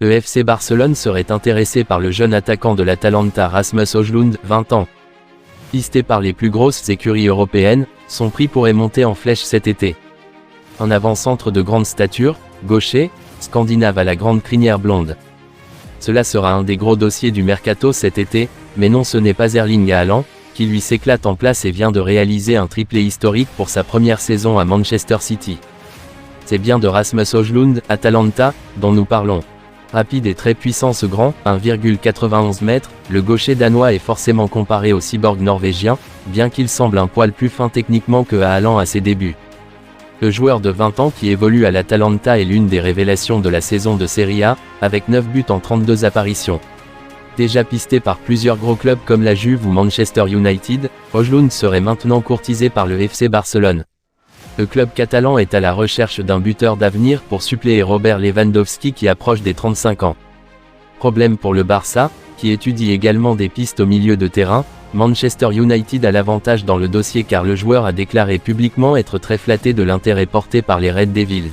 Le FC Barcelone serait intéressé par le jeune attaquant de l'Atalanta Rasmus Højlund, 20 ans. Pisté par les plus grosses écuries européennes, son prix pourrait monter en flèche cet été. Un avant-centre de grande stature, gaucher, scandinave à la grande crinière blonde. Cela sera un des gros dossiers du mercato cet été, mais non, ce n'est pas Erling Haaland, qui lui s'éclate en place et vient de réaliser un triplé historique pour sa première saison à Manchester City. C'est bien de Rasmus Højlund, Atalanta, dont nous parlons. Rapide et très puissant, ce grand, 1,91 m, le gaucher danois est forcément comparé au cyborg norvégien, bien qu'il semble un poil plus fin techniquement que Haaland à ses débuts. Le joueur de 20 ans qui évolue à l'Atalanta est l'une des révélations de la saison de Serie A, avec 9 buts en 32 apparitions. Déjà pisté par plusieurs gros clubs comme la Juve ou Manchester United, Højlund serait maintenant courtisé par le FC Barcelone. Le club catalan est à la recherche d'un buteur d'avenir pour suppléer Robert Lewandowski qui approche des 35 ans. Problème pour le Barça, qui étudie également des pistes au milieu de terrain. Manchester United a l'avantage dans le dossier car le joueur a déclaré publiquement être très flatté de l'intérêt porté par les Red Devils.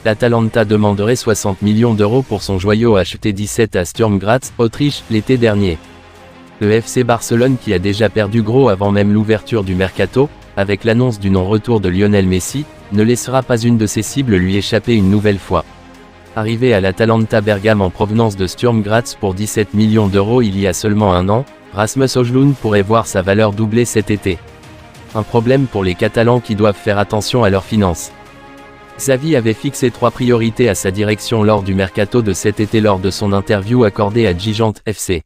L'Atalanta demanderait 60 millions d'euros pour son joyau acheté 17 à Sturm Graz, Autriche, l'été dernier. Le FC Barcelone, qui a déjà perdu gros avant même l'ouverture du mercato, avec l'annonce du non-retour de Lionel Messi, ne laissera pas une de ses cibles lui échapper une nouvelle fois. Arrivé à l'Atalanta Bergame en provenance de Sturm Graz pour 17 millions d'euros il y a seulement un an, Rasmus Højlund pourrait voir sa valeur doubler cet été. Un problème pour les Catalans qui doivent faire attention à leurs finances. Xavi avait fixé 3 priorités à sa direction lors du mercato de cet été lors de son interview accordée à Gigante FC.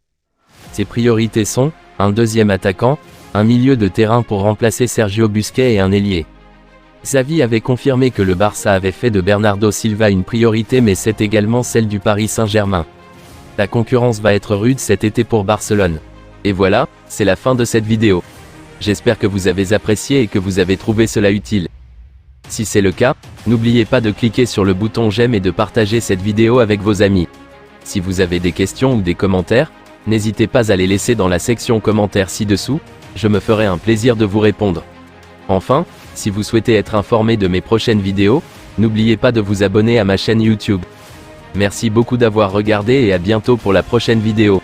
Ces priorités sont, un deuxième attaquant, un milieu de terrain pour remplacer Sergio Busquets et un ailier. Xavi avait confirmé que le Barça avait fait de Bernardo Silva une priorité, mais c'est également celle du Paris Saint-Germain. La concurrence va être rude cet été pour Barcelone. Et voilà, c'est la fin de cette vidéo. J'espère que vous avez apprécié et que vous avez trouvé cela utile. Si c'est le cas, n'oubliez pas de cliquer sur le bouton j'aime et de partager cette vidéo avec vos amis. Si vous avez des questions ou des commentaires, n'hésitez pas à les laisser dans la section commentaires ci-dessous, je me ferai un plaisir de vous répondre. Enfin, si vous souhaitez être informé de mes prochaines vidéos, n'oubliez pas de vous abonner à ma chaîne YouTube. Merci beaucoup d'avoir regardé et à bientôt pour la prochaine vidéo.